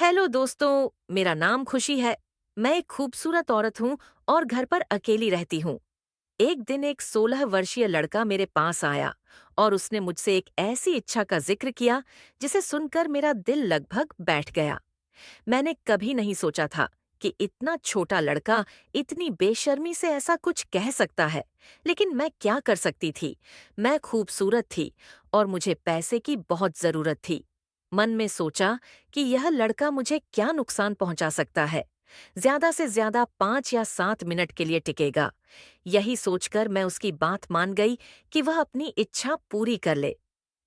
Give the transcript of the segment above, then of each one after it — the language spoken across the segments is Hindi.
हेलो दोस्तों, मेरा नाम खुशी है। मैं एक खूबसूरत औरत हूँ और घर पर अकेली रहती हूँ। एक दिन एक 16 वर्षीय लड़का मेरे पास आया और उसने मुझसे एक ऐसी इच्छा का जिक्र किया जिसे सुनकर मेरा दिल लगभग बैठ गया। मैंने कभी नहीं सोचा था कि इतना छोटा लड़का इतनी बेशर्मी से ऐसा कुछ कह सकता है। लेकिन मैं क्या कर सकती थी। मैं खूबसूरत थी और मुझे पैसे की बहुत जरूरत थी। मन में सोचा कि यह लड़का मुझे क्या नुकसान पहुंचा सकता है। ज्यादा से ज्यादा 5 या 7 मिनट के लिए टिकेगा। यही सोचकर मैं उसकी बात मान गई कि वह अपनी इच्छा पूरी कर ले।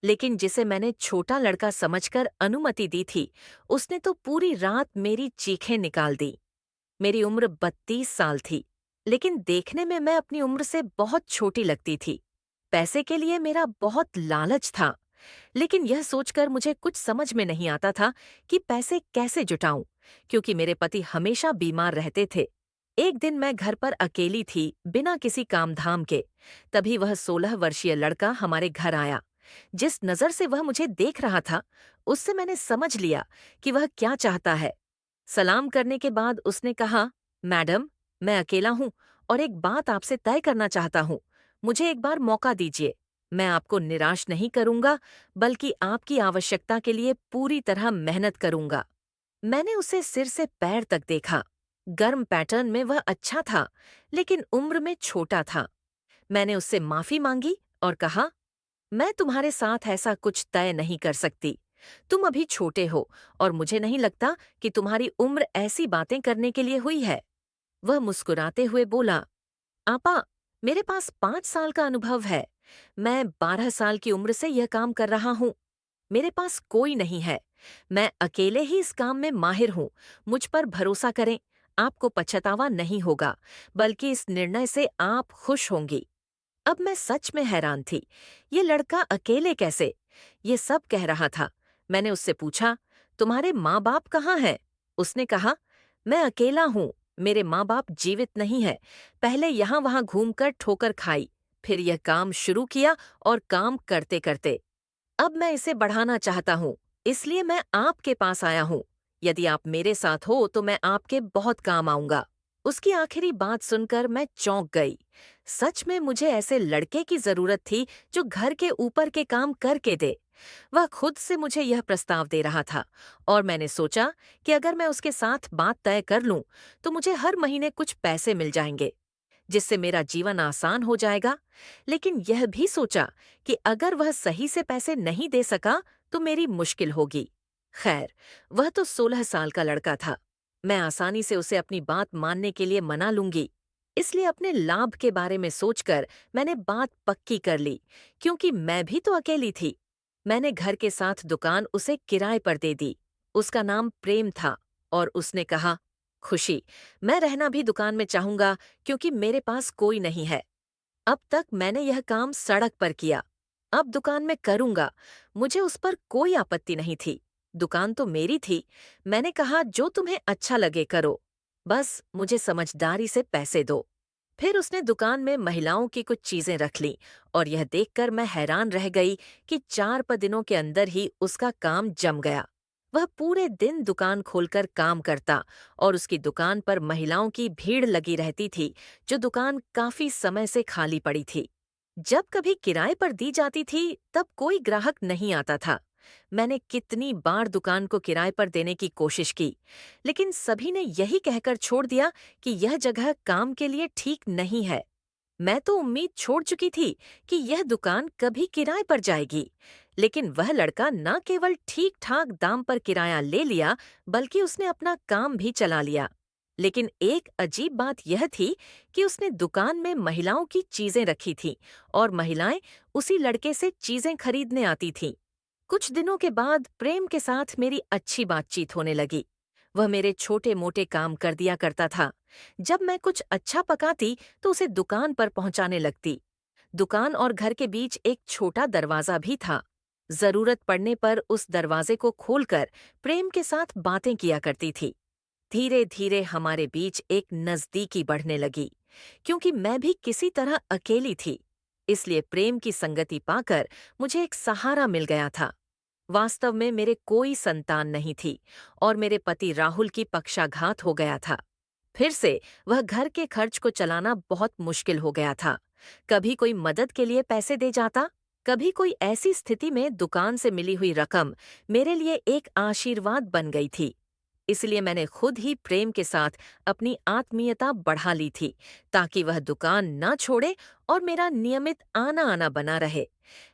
लेकिन जिसे मैंने छोटा लड़का समझकर अनुमति दी थी, उसने तो पूरी रात मेरी चीखें निकाल दी। मेरी उम्र 32 साल थी, लेकिन देखने में मैं अपनी उम्र से बहुत छोटी लगती थी। पैसे के लिए मेरा बहुत लालच था, लेकिन यह सोचकर मुझे कुछ समझ में नहीं आता था कि पैसे कैसे जुटाऊं, क्योंकि मेरे पति हमेशा बीमार रहते थे। एक दिन मैं घर पर अकेली थी, बिना किसी काम-धाम के। तभी वह 16 वर्षीय लड़का हमारे घर आया। जिस नज़र से वह मुझे देख रहा था, उससे मैंने समझ लिया कि वह क्या चाहता है। सलाम करने के बाद उसने कहा, मैडम, मैं अकेला हूँ और एक बात आपसे तय करना चाहता हूँ। मुझे एक बार मौका दीजिए। मैं आपको निराश नहीं करूँगा, बल्कि आपकी आवश्यकता के लिए पूरी तरह मेहनत करूँगा। मैंने उसे सिर से पैर तक देखा। गर्म पैटर्न में वह अच्छा था, लेकिन उम्र में छोटा था। मैंने उससे माफ़ी मांगी और कहा, मैं तुम्हारे साथ ऐसा कुछ तय नहीं कर सकती। तुम अभी छोटे हो और मुझे नहीं लगता कि तुम्हारी उम्र ऐसी बातें करने के लिए हुई है। वह मुस्कुराते हुए बोला, आपा, मेरे पास 5 साल का अनुभव है। मैं 12 साल की उम्र से यह काम कर रहा हूँ। मेरे पास कोई नहीं है। मैं अकेले ही इस काम में माहिर हूँ। मुझ पर भरोसा करें, आपको पछतावा नहीं होगा, बल्कि इस निर्णय से आप खुश होंगी। अब मैं सच में हैरान थी। ये लड़का अकेले कैसे? ये सब कह रहा था। मैंने उससे पूछा, तुम्हारे माँ बाप कहाँ हैं? उसने कहा, मैं अकेला हूँ। मेरे माँ बाप जीवित नहीं है। पहले यहाँ वहाँ घूमकर ठोकर खाई, फिर यह काम शुरू किया और काम करते करते अब मैं इसे बढ़ाना चाहता हूँ, इसलिए मैं आपके पास आया हूँ। यदि आप मेरे साथ हो तो मैं आपके बहुत काम आऊंगा। उसकी आखिरी बात सुनकर मैं चौंक गई। सच में मुझे ऐसे लड़के की जरूरत थी जो घर के ऊपर के काम करके दे। वह खुद से मुझे यह प्रस्ताव दे रहा था और मैंने सोचा कि अगर मैं उसके साथ बात तय कर लूं तो मुझे हर महीने कुछ पैसे मिल जाएंगे, जिससे मेरा जीवन आसान हो जाएगा। लेकिन यह भी सोचा कि अगर वह सही से पैसे नहीं दे सका तो मेरी मुश्किल होगी। खैर, वह तो 16 साल का लड़का था। मैं आसानी से उसे अपनी बात मानने के लिए मना लूंगी। इसलिए अपने लाभ के बारे में सोचकर मैंने बात पक्की कर ली, क्योंकि मैं भी तो अकेली थी। मैंने घर के साथ दुकान उसे किराए पर दे दी। उसका नाम प्रेम था और उसने कहा, खुशी, मैं रहना भी दुकान में चाहूंगा, क्योंकि मेरे पास कोई नहीं है। अब तक मैंने यह काम सड़क पर किया, अब दुकान में करूंगा। मुझे उस पर कोई आपत्ति नहीं थी। दुकान तो मेरी थी। मैंने कहा, जो तुम्हें अच्छा लगे करो, बस मुझे समझदारी से पैसे दो। फिर उसने दुकान में महिलाओं की कुछ चीजें रख लीं और यह देखकर मैं हैरान रह गई कि 4 दिनों के अंदर ही उसका काम जम गया। वह पूरे दिन दुकान खोलकर काम करता और उसकी दुकान पर महिलाओं की भीड़ लगी रहती थी, जो दुकान काफी समय से खाली पड़ी थी। जब कभी किराए पर दी जाती थी, तब कोई ग्राहक नहीं आता था। मैंने कितनी बार दुकान को किराए पर देने की कोशिश की, लेकिन सभी ने यही कहकर छोड़ दिया कि यह जगह काम के लिए ठीक नहीं है। मैं तो उम्मीद छोड़ चुकी थी कि यह दुकान कभी किराए पर जाएगी, लेकिन वह लड़का न केवल ठीक-ठाक दाम पर किराया ले लिया, बल्कि उसने अपना काम भी चला लिया। लेकिन एक अजीब बात यह थी कि उसने दुकान में महिलाओं की चीजें रखी थीं और महिलाएं उसी लड़के से चीजें खरीदने आती थीं। कुछ दिनों के बाद प्रेम के साथ मेरी अच्छी बातचीत होने लगी। वह मेरे छोटे-मोटे काम कर दिया करता था। जब मैं कुछ अच्छा पकाती तो उसे दुकान पर पहुंचाने लगती। दुकान और घर के बीच एक छोटा दरवाजा भी था। जरूरत पड़ने पर उस दरवाजे को खोलकर प्रेम के साथ बातें किया करती थी। धीरे-धीरे हमारे बीच एक नजदीकी बढ़ने लगी, क्योंकि मैं भी किसी तरह अकेली थी। इसलिए प्रेम की संगति पाकर मुझे एक सहारा मिल गया था। वास्तव में मेरे कोई संतान नहीं थी और मेरे पति राहुल की पक्षाघात हो गया था। फिर से वह घर के खर्च को चलाना बहुत मुश्किल हो गया था। कभी कोई मदद के लिए पैसे दे जाता, कभी कोई ऐसी स्थिति में दुकान से मिली हुई रकम मेरे लिए एक आशीर्वाद बन गई थी। इसलिए मैंने खुद ही प्रेम के साथ अपनी आत्मीयता बढ़ा ली थी ताकि वह दुकान न छोड़े और मेरा नियमित आना आना बना रहे।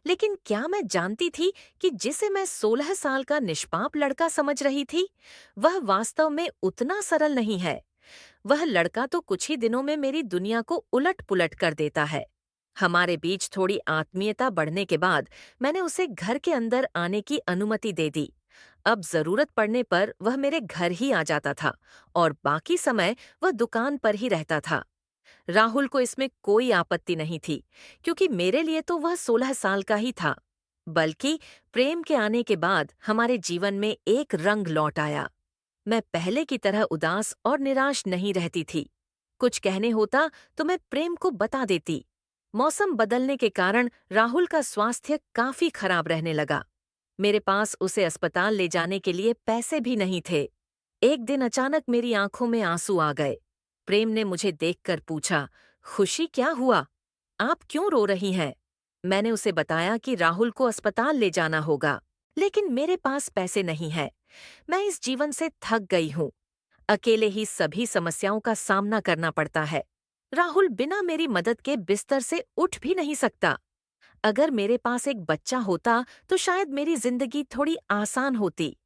लेकिन क्या मैं जानती थी कि जिसे मैं 16 साल का निष्पाप लड़का समझ रही थी, वह वास्तव में उतना सरल नहीं है। वह लड़का तो कुछ ही दिनों में मेरी दुनिया को उलट पुलट कर देता है। हमारे बीच थोड़ी आत्मीयता बढ़ने के बाद मैंने उसे घर के अंदर आने की अनुमति दे दी। अब जरूरत पड़ने पर वह मेरे घर ही आ जाता था और बाकी समय वह दुकान पर ही रहता था। राहुल को इसमें कोई आपत्ति नहीं थी, क्योंकि मेरे लिए तो वह 16 साल का ही था। बल्कि प्रेम के आने के बाद हमारे जीवन में एक रंग लौट आया। मैं पहले की तरह उदास और निराश नहीं रहती थी। कुछ कहने होता तो मैं प्रेम को बता देती। मौसम बदलने के कारण राहुल का स्वास्थ्य काफी खराब रहने लगा। मेरे पास उसे अस्पताल ले जाने के लिए पैसे भी नहीं थे। एक दिन अचानक मेरी आंखों में आंसू आ गए। प्रेम ने मुझे देखकर पूछा, खुशी क्या हुआ? आप क्यों रो रही हैं? मैंने उसे बताया कि राहुल को अस्पताल ले जाना होगा, लेकिन मेरे पास पैसे नहीं है। मैं इस जीवन से थक गई हूँ। अकेले ही सभी समस्याओं का सामना करना पड़ता है। राहुल बिना मेरी मदद के बिस्तर से उठ भी नहीं सकता। अगर मेरे पास एक बच्चा होता तो शायद मेरी जिंदगी थोड़ी आसान होती।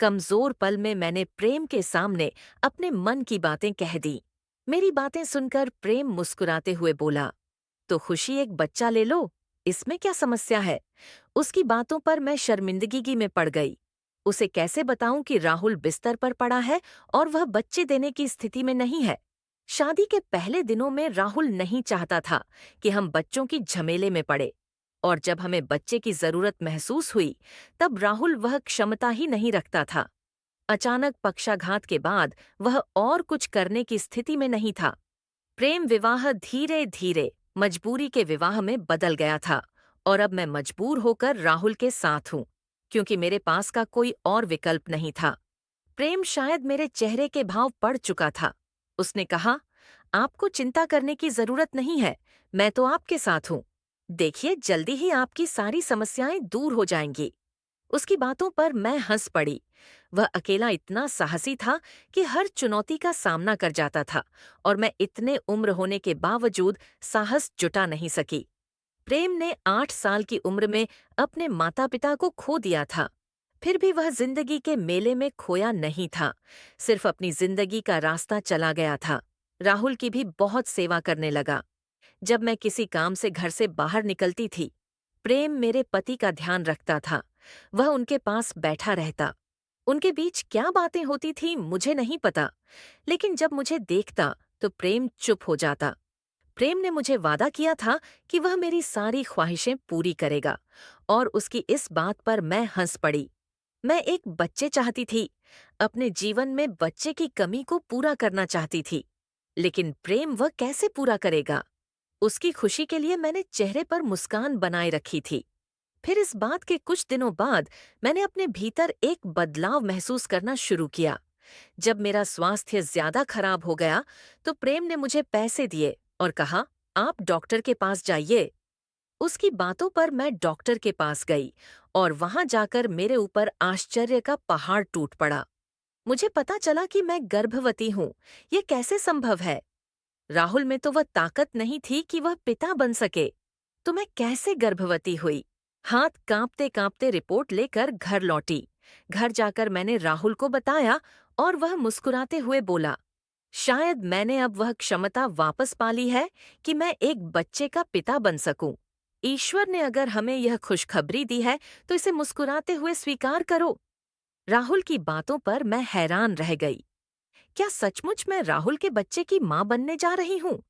कमजोर पल में मैंने प्रेम के सामने अपने मन की बातें कह दी। मेरी बातें सुनकर प्रेम मुस्कुराते हुए बोला, तो खुशी एक बच्चा ले लो, इसमें क्या समस्या है? उसकी बातों पर मैं शर्मिंदगी में पड़ गई। उसे कैसे बताऊं कि राहुल बिस्तर पर पड़ा है और वह बच्चे देने की स्थिति में नहीं है। शादी के पहले दिनों में राहुल नहीं चाहता था कि हम बच्चों की झमेले में पड़े, और जब हमें बच्चे की जरूरत महसूस हुई तब राहुल वह क्षमता ही नहीं रखता था। अचानक पक्षाघात के बाद वह और कुछ करने की स्थिति में नहीं था। प्रेम विवाह धीरे धीरे मजबूरी के विवाह में बदल गया था और अब मैं मजबूर होकर राहुल के साथ हूँ, क्योंकि मेरे पास का कोई और विकल्प नहीं था। प्रेम शायद मेरे चेहरे के भाव पढ़ चुका था। उसने कहा, आपको चिंता करने की जरूरत नहीं है, मैं तो आपके साथ हूँ। देखिए, जल्दी ही आपकी सारी समस्याएं दूर हो जाएंगी। उसकी बातों पर मैं हंस पड़ी। वह अकेला इतना साहसी था कि हर चुनौती का सामना कर जाता था और मैं इतने उम्र होने के बावजूद साहस जुटा नहीं सकी। प्रेम ने 8 साल की उम्र में अपने माता पिता को खो दिया था। फिर भी वह जिंदगी के मेले में खोया नहीं था, सिर्फ अपनी जिंदगी का रास्ता चला गया था। राहुल की भी बहुत सेवा करने लगा। जब मैं किसी काम से घर से बाहर निकलती थी, प्रेम मेरे पति का ध्यान रखता था। वह उनके पास बैठा रहता। उनके बीच क्या बातें होती थी मुझे नहीं पता, लेकिन जब मुझे देखता तो प्रेम चुप हो जाता। प्रेम ने मुझे वादा किया था कि वह मेरी सारी ख्वाहिशें पूरी करेगा, और उसकी इस बात पर मैं हंस पड़ी। मैं एक बच्चे चाहती थी, अपने जीवन में बच्चे की कमी को पूरा करना चाहती थी। लेकिन प्रेम वह कैसे पूरा करेगा? उसकी खुशी के लिए मैंने चेहरे पर मुस्कान बनाए रखी थी। फिर इस बात के कुछ दिनों बाद मैंने अपने भीतर एक बदलाव महसूस करना शुरू किया। जब मेरा स्वास्थ्य ज्यादा खराब हो गया तो प्रेम ने मुझे पैसे दिए और कहा, आप डॉक्टर के पास जाइए। उसकी बातों पर मैं डॉक्टर के पास गई और वहां जाकर मेरे ऊपर आश्चर्य का पहाड़ टूट पड़ा। मुझे पता चला कि मैं गर्भवती हूँ। ये कैसे संभव है? राहुल में तो वह ताकत नहीं थी कि वह पिता बन सके। तो मैं कैसे गर्भवती हुई? हाथ कांपते कांपते रिपोर्ट लेकर घर लौटी। घर जाकर मैंने राहुल को बताया और वह मुस्कुराते हुए बोला, शायद मैंने अब वह क्षमता वापस पा ली है कि मैं एक बच्चे का पिता बन सकूं। ईश्वर ने अगर हमें यह खुशखबरी दी है तो इसे मुस्कुराते हुए स्वीकार करो। राहुल की बातों पर मैं हैरान रह गई। क्या सचमुच मैं राहुल के बच्चे की मां बनने जा रही हूँ?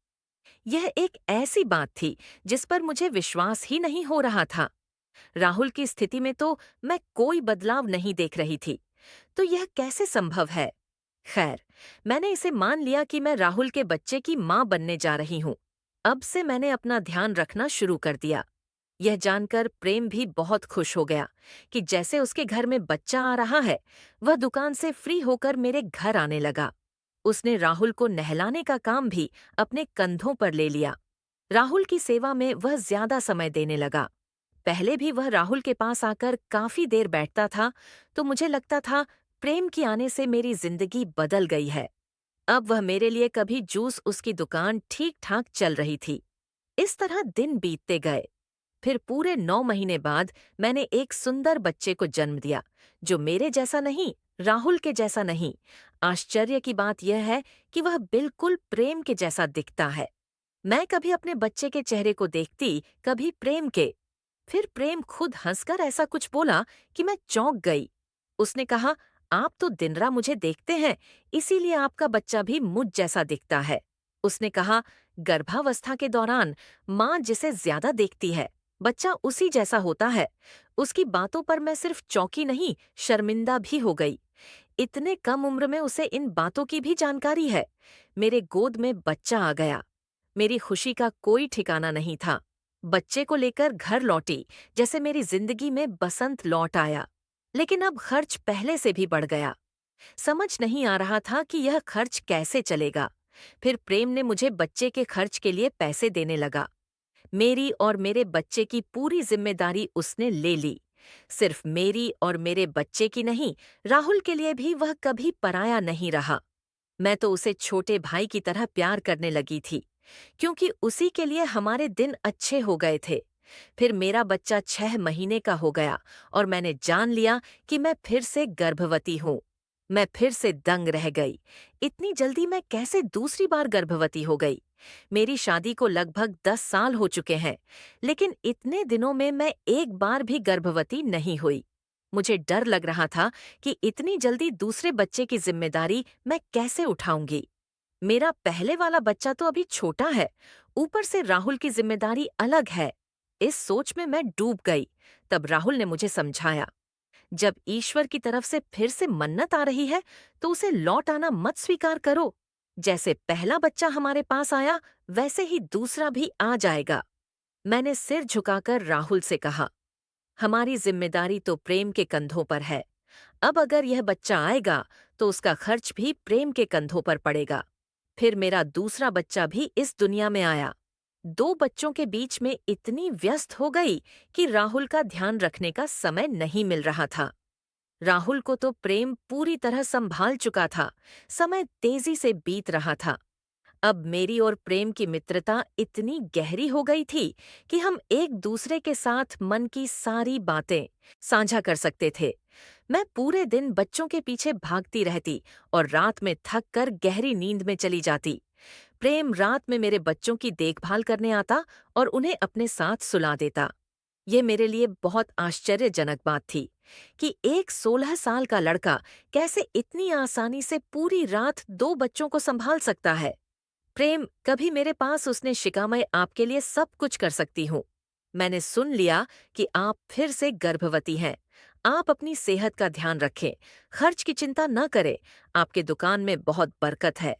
यह एक ऐसी बात थी जिस पर मुझे विश्वास ही नहीं हो रहा था। राहुल की स्थिति में तो मैं कोई बदलाव नहीं देख रही थी, तो यह कैसे संभव है? खैर, मैंने इसे मान लिया कि मैं राहुल के बच्चे की मां बनने जा रही हूँ। अब से मैंने अपना ध्यान रखना शुरू कर दिया। यह जानकर प्रेम भी बहुत खुश हो गया कि जैसे उसके घर में बच्चा आ रहा है, वह दुकान से फ्री होकर मेरे घर आने लगा। उसने राहुल को नहलाने का काम भी अपने कंधों पर ले लिया। राहुल की सेवा में वह ज्यादा समय देने लगा। पहले भी वह राहुल के पास आकर काफी देर बैठता था, तो मुझे लगता था प्रेम के आने से मेरी जिंदगी बदल गई है। अब वह मेरे लिए कभी जूस उसकी दुकान ठीक ठाक चल रही थी। इस तरह दिन बीतते गए। फिर पूरे 9 महीने बाद मैंने एक सुंदर बच्चे को जन्म दिया, जो मेरे जैसा नहीं, राहुल के जैसा नहीं। आश्चर्य की बात यह है कि वह बिल्कुल प्रेम के जैसा दिखता है। मैं कभी अपने बच्चे के चेहरे को देखती, कभी प्रेम के। फिर प्रेम खुद हंसकर ऐसा कुछ बोला कि मैं चौंक गई। उसने कहा, आप तो दिनरा मुझे देखते हैं, इसीलिए आपका बच्चा भी मुझ जैसा दिखता है। उसने कहा, गर्भावस्था के दौरान माँ जिसे ज्यादा देखती है, बच्चा उसी जैसा होता है। उसकी बातों पर मैं सिर्फ चौंकी नहीं, शर्मिंदा भी हो गई। इतने कम उम्र में उसे इन बातों की भी जानकारी है। मेरे गोद में बच्चा आ गया। मेरी खुशी का कोई ठिकाना नहीं था। बच्चे को लेकर घर लौटी, जैसे मेरी जिंदगी में बसंत लौट आया। लेकिन अब खर्च पहले से भी बढ़ गया। समझ नहीं आ रहा था कि यह खर्च कैसे चलेगा। फिर प्रेम ने मुझे बच्चे के खर्च के लिए पैसे देने लगा। मेरी और मेरे बच्चे की पूरी जिम्मेदारी उसने ले ली। सिर्फ मेरी और मेरे बच्चे की नहीं, राहुल के लिए भी वह कभी पराया नहीं रहा। मैं तो उसे छोटे भाई की तरह प्यार करने लगी थी, क्योंकि उसी के लिए हमारे दिन अच्छे हो गए थे। फिर मेरा बच्चा 6 महीने का हो गया और मैंने जान लिया कि मैं फिर से गर्भवती हूँ। मैं फिर से दंग रह गई। इतनी जल्दी मैं कैसे दूसरी बार गर्भवती हो गई? मेरी शादी को लगभग 10 साल हो चुके हैं, लेकिन इतने दिनों में मैं एक बार भी गर्भवती नहीं हुई। मुझे डर लग रहा था कि इतनी जल्दी दूसरे बच्चे की जिम्मेदारी मैं कैसे उठाऊंगी। मेरा पहले वाला बच्चा तो अभी छोटा है, ऊपर से राहुल की जिम्मेदारी अलग है। इस सोच में मैं डूब गई। तब राहुल ने मुझे समझाया, जब ईश्वर की तरफ से फिर से मन्नत आ रही है, तो उसे लौट आना मत स्वीकार करो। जैसे पहला बच्चा हमारे पास आया, वैसे ही दूसरा भी आ जाएगा। मैंने सिर झुकाकर राहुल से कहा, हमारी जिम्मेदारी तो प्रेम के कंधों पर है। अब अगर यह बच्चा आएगा, तो उसका खर्च भी प्रेम के कंधों पर पड़ेगा। फिर मेरा दूसरा बच्चा भी इस दुनिया में आया। 2 बच्चों के बीच में इतनी व्यस्त हो गई कि राहुल का ध्यान रखने का समय नहीं मिल रहा था। राहुल को तो प्रेम पूरी तरह संभाल चुका था। समय तेजी से बीत रहा था। अब मेरी और प्रेम की मित्रता इतनी गहरी हो गई थी कि हम एक दूसरे के साथ मन की सारी बातें साझा कर सकते थे। मैं पूरे दिन बच्चों के पीछे भागती रहती और रात में थक कर गहरी नींद में चली जाती। प्रेम रात में मेरे बच्चों की देखभाल करने आता और उन्हें अपने साथ सुला देता। ये मेरे लिए बहुत आश्चर्यजनक बात थी कि एक 16 साल का लड़का कैसे इतनी आसानी से पूरी रात 2 बच्चों को संभाल सकता है। प्रेम, कभी मेरे पास उसने शिका, मैं आपके लिए सब कुछ कर सकती हूँ। मैंने सुन लिया कि आप फिर से गर्भवती हैं। आप अपनी सेहत का ध्यान रखें, खर्च की चिंता न करें। आपके दुकान में बहुत बरकत है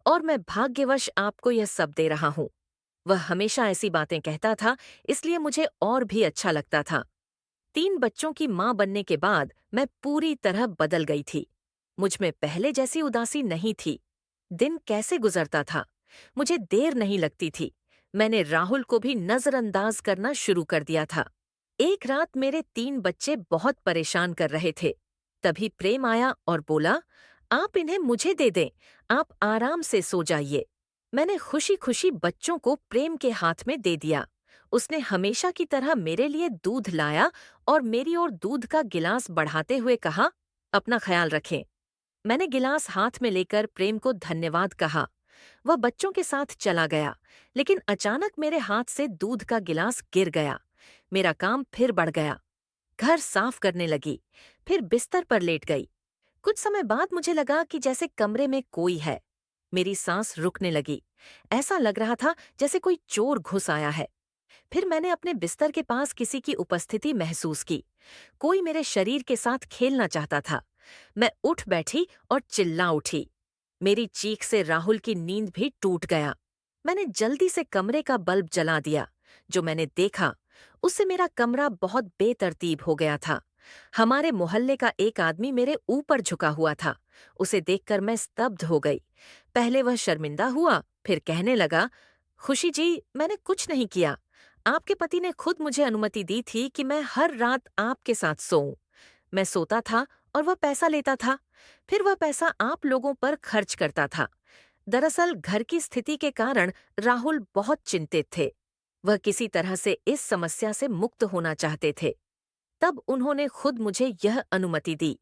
और मैं भाग्यवश आपको यह सब दे रहा हूँ। वह हमेशा ऐसी बातें कहता था, इसलिए मुझे और भी अच्छा लगता था। 3 बच्चों की माँ बनने के बाद मैं पूरी तरह बदल गई थी। मुझ में पहले जैसी उदासी नहीं थी। दिन कैसे गुजरता था, मुझे देर नहीं लगती थी। मैंने राहुल को भी नजरअंदाज करना शुरू कर दिया था। एक रात मेरे 3 बच्चे बहुत परेशान कर रहे थे। तभी प्रेम आया और बोला, आप इन्हें मुझे दे दें, आप आराम से सो जाइए। मैंने खुशी खुशी बच्चों को प्रेम के हाथ में दे दिया। उसने हमेशा की तरह मेरे लिए दूध लाया और मेरी ओर दूध का गिलास बढ़ाते हुए कहा, अपना ख्याल रखें। मैंने गिलास हाथ में लेकर प्रेम को धन्यवाद कहा। वह बच्चों के साथ चला गया, लेकिन अचानक मेरे हाथ से दूध का गिलास गिर गया। मेरा काम फिर बढ़ गया। घर साफ करने लगी, फिर बिस्तर पर लेट गई। कुछ समय बाद मुझे लगा कि जैसे कमरे में कोई है। मेरी सांस रुकने लगी। ऐसा लग रहा था जैसे कोई चोर घुस आया है। फिर मैंने अपने बिस्तर के पास किसी की उपस्थिति महसूस की। कोई मेरे शरीर के साथ खेलना चाहता था। मैं उठ बैठी और चिल्ला उठी। मेरी चीख से राहुल की नींद भी टूट गया। मैंने जल्दी से कमरे का बल्ब जला दिया। जो मैंने देखा, उससे मेरा कमरा बहुत बेतरतीब हो गया था। हमारे मोहल्ले का एक आदमी मेरे ऊपर झुका हुआ था। उसे देखकर मैं स्तब्ध हो गई। पहले वह शर्मिंदा हुआ, फिर कहने लगा, खुशी जी, मैंने कुछ नहीं किया। आपके पति ने खुद मुझे अनुमति दी थी कि मैं हर रात आपके साथ सोऊं। मैं सोता था और वह पैसा लेता था। फिर वह पैसा आप लोगों पर खर्च करता था। दरअसल घर की स्थिति के कारण राहुल बहुत चिंतित थे। वह किसी तरह से इस समस्या से मुक्त होना चाहते थे। तब उन्होंने खुद मुझे यह अनुमति दी।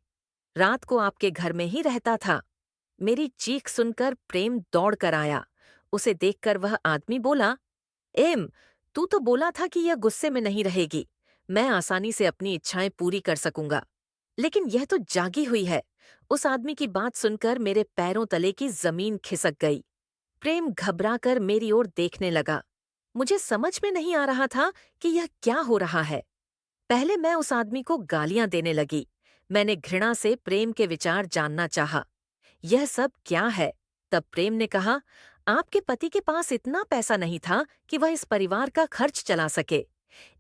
रात को आपके घर में ही रहता था। मेरी चीख सुनकर प्रेम दौड़ कर आया। उसे देखकर वह आदमी बोला, एम, तू तो बोला था कि यह गुस्से में नहीं रहेगी। मैं आसानी से अपनी इच्छाएं पूरी कर सकूंगा, लेकिन यह तो जागी हुई है। उस आदमी की बात सुनकर मेरे पैरों तले की जमीन खिसक गई। प्रेम घबराकर मेरी ओर देखने लगा। मुझे समझ में नहीं आ रहा था कि यह क्या हो रहा है। पहले मैं उस आदमी को गालियां देने लगी। मैंने घृणा से प्रेम के विचार जानना चाहा। यह सब क्या है? तब प्रेम ने कहा, आपके पति के पास इतना पैसा नहीं था कि वह इस परिवार का खर्च चला सके।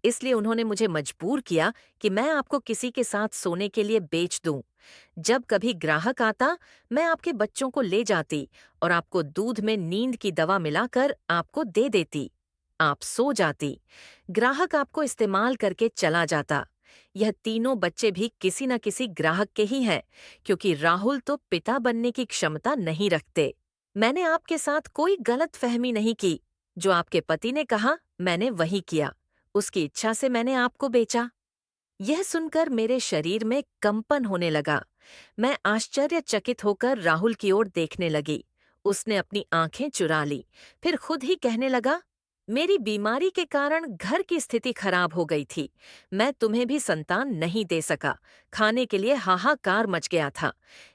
इसलिए उन्होंने मुझे मजबूर किया कि मैं आपको किसी के साथ सोने के लिए बेच दूं। जब कभी ग्राहक आता, मैं आपके बच्चों को ले जाती और आपको दूध में नींद की दवा मिलाकर आपको दे देती। आप सो जाती। ग्राहक आपको इस्तेमाल करके चला जाता। यह तीनों बच्चे भी किसी न किसी ग्राहक के ही हैं, क्योंकि राहुल तो पिता बनने की क्षमता नहीं रखते। मैंने आपके साथ कोई गलत फहमी नहीं की। जो आपके पति ने कहा, मैंने वही किया। उसकी इच्छा से मैंने आपको बेचा। यह सुनकर मेरे शरीर में कंपन होने लगा। मैं आश्चर्यचकित होकर राहुल की ओर देखने लगी। उसने अपनी आंखें चुरा ली, फिर खुद ही कहने लगा, मेरी बीमारी के कारण घर की स्थिति खराब हो गई थी। मैं तुम्हें भी संतान नहीं दे सका। खाने के लिए हाहाकार मच गया था।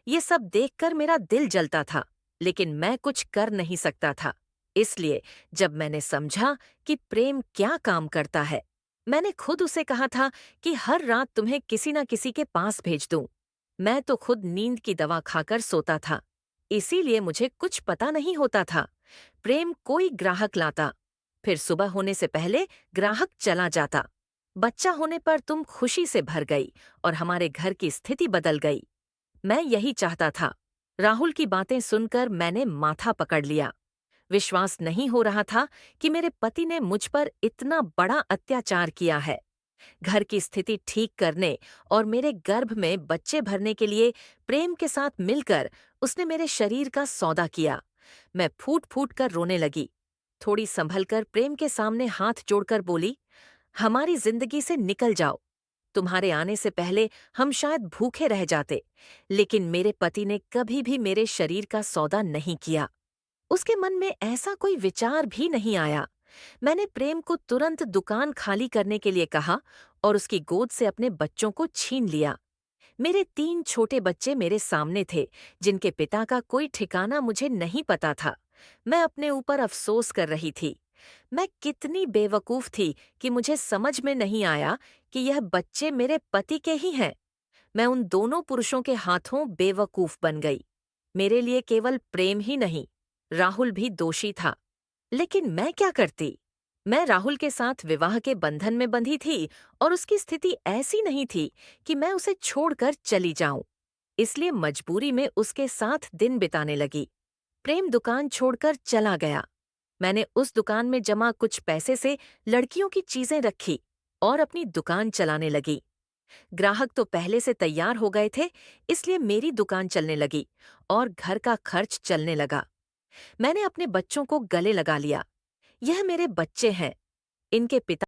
ये सब देखकर मेरा दिल जलता था, लेकिन मैं कुछ कर नहीं सकता था। इसलिए जब मैंने समझा कि प्रेम क्या काम करता है, मैंने खुद उसे कहा था कि हर रात तुम्हें किसी न किसी के पास भेज दूं। मैं तो खुद नींद की दवा खाकर सोता था, इसीलिए मुझे कुछ पता नहीं होता था। प्रेम कोई ग्राहक लाता, फिर सुबह होने से पहले ग्राहक चला जाता। बच्चा होने पर तुम खुशी से भर गई और हमारे घर की स्थिति बदल गई। मैं यही चाहता था। राहुल की बातें सुनकर मैंने माथा पकड़ लिया। विश्वास नहीं हो रहा था कि मेरे पति ने मुझ पर इतना बड़ा अत्याचार किया है। घर की स्थिति ठीक करने और मेरे गर्भ में बच्चे भरने के लिए प्रेम के साथ मिलकर उसने मेरे शरीर का सौदा किया। मैं फूट फूट कर रोने लगी। थोड़ी संभलकर प्रेम के सामने हाथ जोड़कर बोली, हमारी जिंदगी से निकल जाओ। तुम्हारे आने से पहले हम शायद भूखे रह जाते, लेकिन मेरे पति ने कभी भी मेरे शरीर का सौदा नहीं किया। उसके मन में ऐसा कोई विचार भी नहीं आया। मैंने प्रेम को तुरंत दुकान खाली करने के लिए कहा और उसकी गोद से अपने बच्चों को छीन लिया। मेरे 3 छोटे बच्चे मेरे सामने थे, जिनके पिता का कोई ठिकाना मुझे नहीं पता था। मैं अपने ऊपर अफसोस कर रही थी। मैं कितनी बेवकूफ थी कि मुझे समझ में नहीं आया कि यह बच्चे मेरे पति के ही हैं। मैं उन दोनों पुरुषों के हाथों बेवकूफ बन गई। मेरे लिए केवल प्रेम ही नहीं, राहुल भी दोषी था। लेकिन मैं क्या करती? मैं राहुल के साथ विवाह के बंधन में बंधी थी और उसकी स्थिति ऐसी नहीं थी कि मैं उसे छोड़कर चली जाऊं। इसलिए मजबूरी में उसके साथ दिन बिताने लगी। प्रेम दुकान छोड़कर चला गया। मैंने उस दुकान में जमा कुछ पैसे से लड़कियों की चीजें रखी और अपनी दुकान चलाने लगी। ग्राहक तो पहले से तैयार हो गए थे, इसलिए मेरी दुकान चलने लगी और घर का खर्च चलने लगा। मैंने अपने बच्चों को गले लगा लिया। यह मेरे बच्चे हैं। इनके पिता